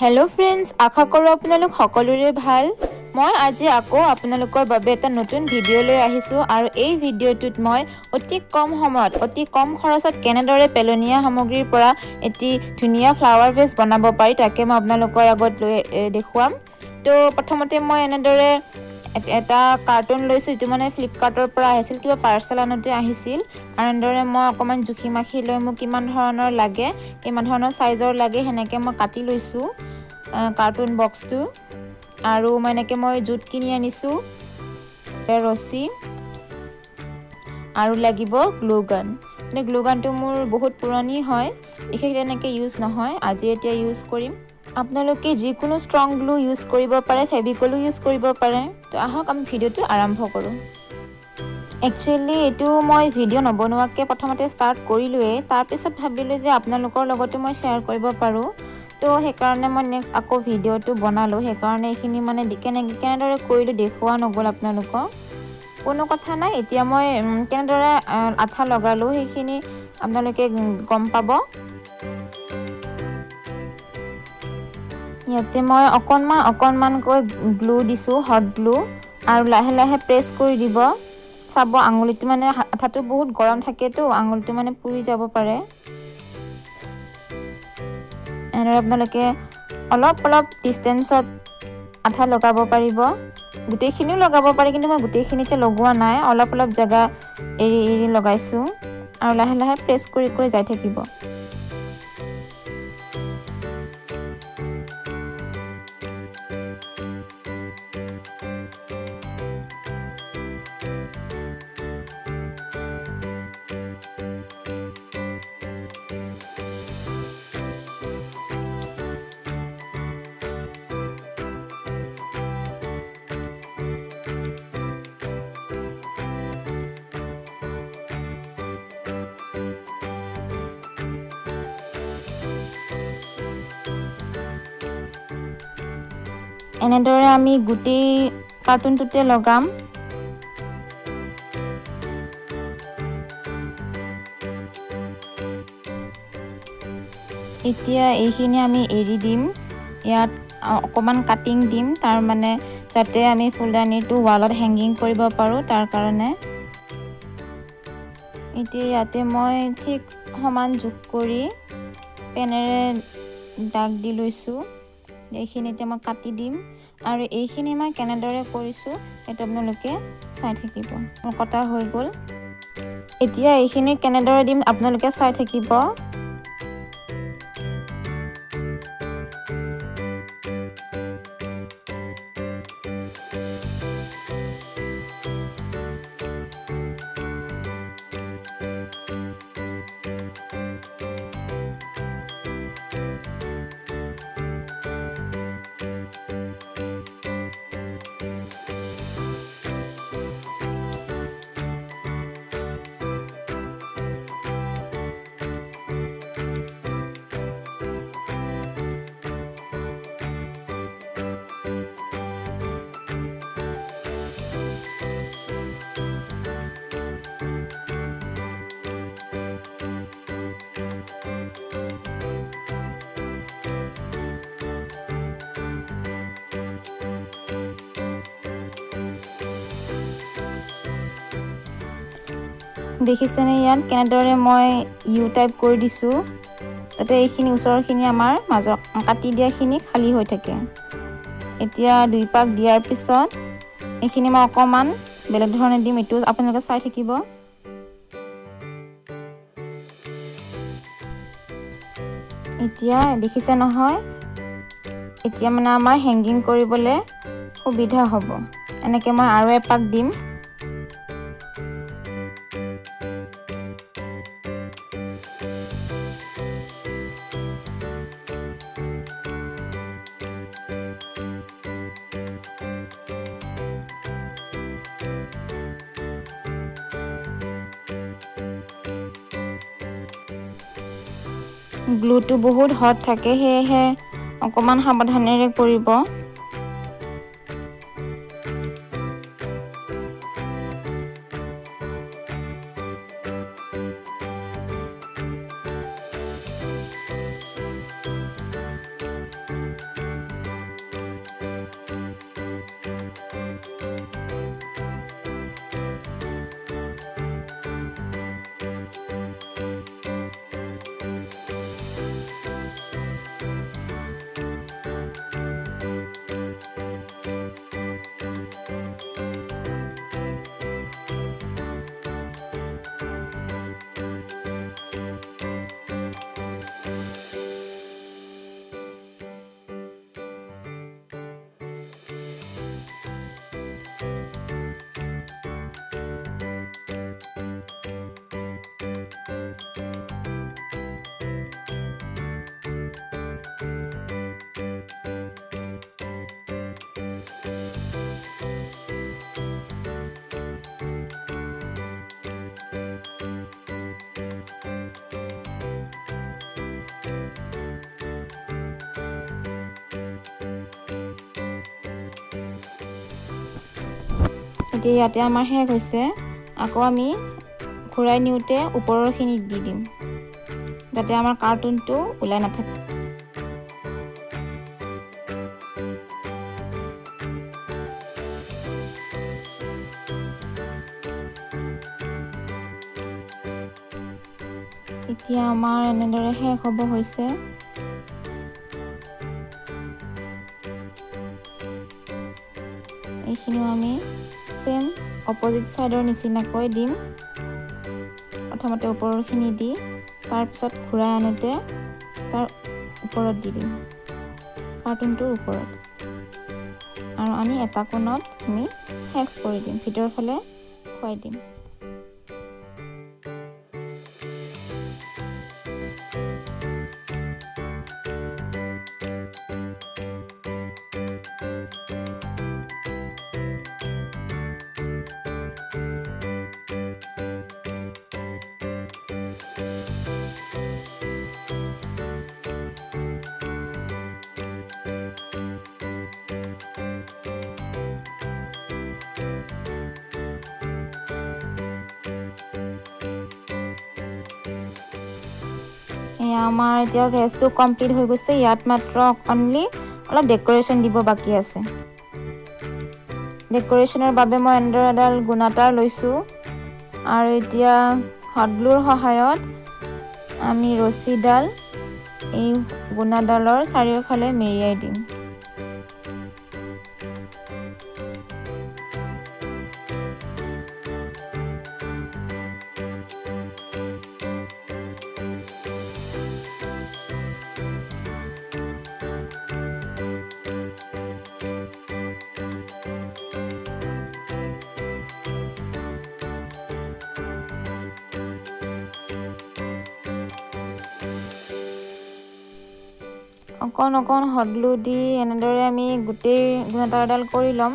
Hello friends, आशा करो আপোনালোক সকলোৰে ভাল। মই আজি আকৌ আপোনালোকৰ বাবে এটা নতুন ভিডিও লৈ আহিছো আৰু এই ভিডিওটোত মই অতি কম সময়ত অতি কম খৰচত কেনেদৰে পেলনীয়া সামগ্ৰীৰ পৰা এটি ধুনীয়া ফ্লাৱাৰ ভেজ বনাব পাৰি তাকে মই আপোনালোকৰ আগত লৈ দেখুৱাম। তো প্ৰথমতে মই এনেদৰে এটা কাৰ্টুন লৈছো, যেটো মানে ফ্লিপকাৰ্টৰ পৰা আহিছিল, কিবা পাৰ্চেল আনোতে আহিছিল। আৰু এনেদৰে মই অকমান জুখি মাখি লৈ মোক কিমান ধৰণৰ লাগে, কিমান ধৰণৰ সাইজৰ লাগে হেনেকে মই কাটি লৈছো কাৰ্টুন বক্সটো। আৰু মই এনেকে মই জুট কিনি আনিছো, ৰছী আৰু লাগিব গ্লু গান। মানে গ্লু গানটো মোৰ বহুত পুৰণি হয়, বিশেষ তেনেকে ইউজ নহয়, আজি এতিয়া ইউজ কৰিম। আপোনালোকে যিকোনো ষ্ট্ৰং গ্লু ইউজ কৰিব পাৰে, ফেভিকলো ইউজ কৰিব পাৰে। তো আহক আমি ভিডিওটো আৰম্ভ কৰোঁ। একচুৱেলি এইটো মই ভিডিও নবনোৱাকৈ প্ৰথমতে ষ্টাৰ্ট কৰিলোৱেই, তাৰপিছত ভাবিলোঁ যে আপোনালোকৰ লগতো মই শ্বেয়াৰ কৰিব পাৰোঁ। তো সেইকাৰণে মই নেক্সট আকৌ ভিডিওটো বনালোঁ। সেইকাৰণে এইখিনি মানে কেনেদৰে কৰিলোঁ দেখুওৱা নগ'ল আপোনালোকক। কোনো কথা নাই, এতিয়া মই কেনেদৰে আঠা লগালোঁ সেইখিনি আপোনালোকে গম পাব। ইয়াতে মই অকণমানকৈ গ্লু দিছোঁ, হট গ্লু, আৰু লাহে লাহে প্ৰেছ কৰি দিব। চাব আঙুলিটো মানে আঠাটো বহুত গৰম থাকেতো, আঙুলিটো মানে পুৰি যাব পাৰে। এনেদৰে আপোনালোকে অলপ ডিষ্টেঞ্চত আঠা লগাব পাৰিব। গোটেইখিনিও লগাব পাৰি, কিন্তু মই গোটেইখিনিতে লগোৱা নাই, অলপ জেগা এৰি লগাইছোঁ। আৰু লাহে লাহে প্ৰেছ কৰি যাই থাকিব। এনেদৰে আমি গোটেই কাৰ্টুনটোতে লগাম। এতিয়া এইখিনি আমি এৰি দিম, ইয়াত অকণমান কাটিং দিম, তাৰ মানে যাতে আমি ফুলদানিটো ৱালত হেংগিং কৰিব পাৰোঁ তাৰ কাৰণে। এতিয়া ইয়াতে মই ঠিক সমান জোখ কৰি পেনেৰে দাগ দি লৈছোঁ। এইখিনি এতিয়া মই কাটি দিম, আৰু এইখিনি মই কেনেদৰে কৰিছোঁ সেইটো আপোনালোকে চাই থাকিব। মোৰ কটা হৈ গ'ল। এতিয়া এইখিনি কেনেদৰে দিম আপোনালোকে চাই থাকিব। দেখিছেনে ইয়াত কেনেদৰে মই ইউ টাইপ কৰি দিছোঁ, যাতে এইখিনি ওচৰৰখিনি আমাৰ মাজত কাটি দিয়াখিনি খালী হৈ থাকে। এতিয়া 2 পাক দিয়াৰ পিছত এইখিনি মই অকণমান বেলেগ ধৰণে দিম, এইটো আপোনালোকে চাই থাকিব। এতিয়া দেখিছে নহয়, এতিয়া মানে আমাৰ হেংগিং কৰিবলৈ সুবিধা হ'ব। এনেকৈ মই আৰু এপাক দিম। গ্লুটো বহুত হট থাকে, সেয়েহে অকণমান সাৱধানেৰে কৰিব। এতিয়া ইয়াতে আমাৰ শেষ হৈছে। আকৌ আমি ঘূৰাই নিওঁতে ওপৰৰখিনি দি দিম যাতে আমাৰ কাৰ্টুনটো ওলাই নাথাকে। এতিয়া আমাৰ এনেদৰে শেষ হ'ব হৈছে। এইখিনিও আমি চেম অপজিট ছাইডৰ নিচিনাকৈ দিম। প্ৰথমতে ওপৰৰখিনি দি তাৰপিছত ঘূৰাই আনোতে তাৰ ওপৰত দি দিম, কাৰ্টুনটোৰ ওপৰত, আৰু আনি এটা কোণত আমি শেষ কৰি দিম, ভিতৰৰ ফালে খুৱাই দিম। আমাৰ এতিয়া ভেজটো কমপ্লিট হৈ গৈছে। ইয়াত মাত্ৰ অনলি অলপ ডেক'ৰেশ্যন দিব বাকী আছে। ডেক'ৰেশ্যনৰ বাবে মই এনেদৰে এডাল গুণাতাৰ লৈছোঁ, আৰু এতিয়া হট গ্লুৰ সহায়ত আমি ৰছীডাল এই গুণাডালৰ চাৰিওফালে মেৰিয়াই দিম। অকণ অকণ হট গ্লু দি এনেদৰে আমি গোটেই গুণাতাৰডাল কৰি ল'ম,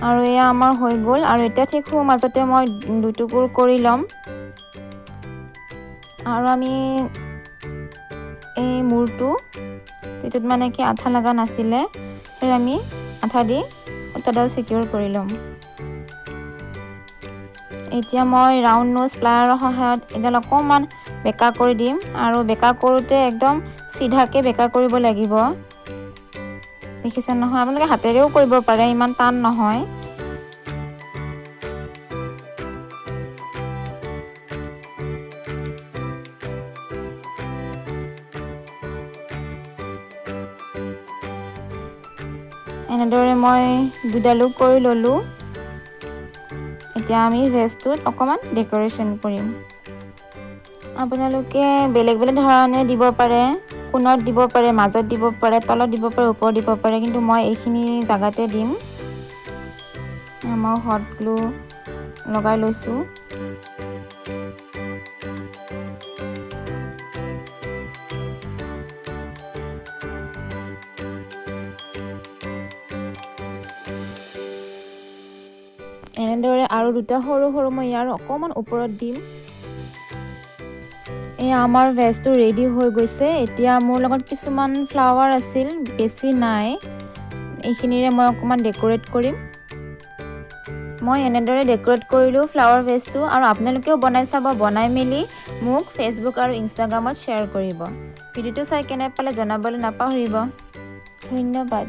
আৰু এয়া আমাৰ হৈ গ'ল। আৰু এতিয়া ঠিক সোঁ মাজতে মই দুটুকুৰ কৰি ল'ম, আৰু আমি এই মূৰটো যিটোত মানে কি আঠা লগা নাছিলে সেই আমি আঠা দি সূতাডাল চিকিউৰ কৰি ল'ম। এতিয়া মই ৰাউণ্ড নোজ প্লায়াৰৰ সহায়ত এডাল অকণমান বেকা কৰি দিম, আৰু বেকা কৰোঁতে একদম চিধাকৈ বেকা কৰিব লাগিব। দেখিছে নহয়, আপোনালোকে হাতেৰেও কৰিব পাৰে, ইমান টান নহয়। এনেদৰে মই দুডালো কৰি ল'লোঁ। এতিয়া আমি ভেজটোত অকণমান ডেক'ৰেশ্যন কৰিম। আপোনালোকে বেলেগ বেলেগ ধৰণে দিব পাৰে, কোণত দিব পাৰে, মাজত দিব পাৰে, তলত দিব পাৰে, ওপৰত দিব পাৰে, কিন্তু মই এইখিনি জেগাতে দিম। মই হট গ্লু লগাই লৈছোঁ। এনেদৰে আৰু দুটা সৰু সৰু মই ইয়াৰ অকণমান ওপৰত দিম। এয়া আমাৰ ভেজটো ৰেডি হৈ গৈছে। এতিয়া মোৰ লগত কিছুমান ফ্লাৱাৰ আছিল, বেছি নাই, এইখিনিৰে মই অকণমান ডেক'ৰেট কৰিম। মই এনেদৰে ডেক'ৰেট কৰিলোঁ ফ্লাৱাৰ ভেজটো, আৰু আপোনালোকেও বনাই চাব। বনাই মেলি মোক ফেচবুক আৰু ইনষ্টাগ্ৰামত শ্বেয়াৰ কৰিব। ভিডিঅ'টো চাই কেনে পালে জনাবলৈ নাপাহৰিব। ধন্যবাদ।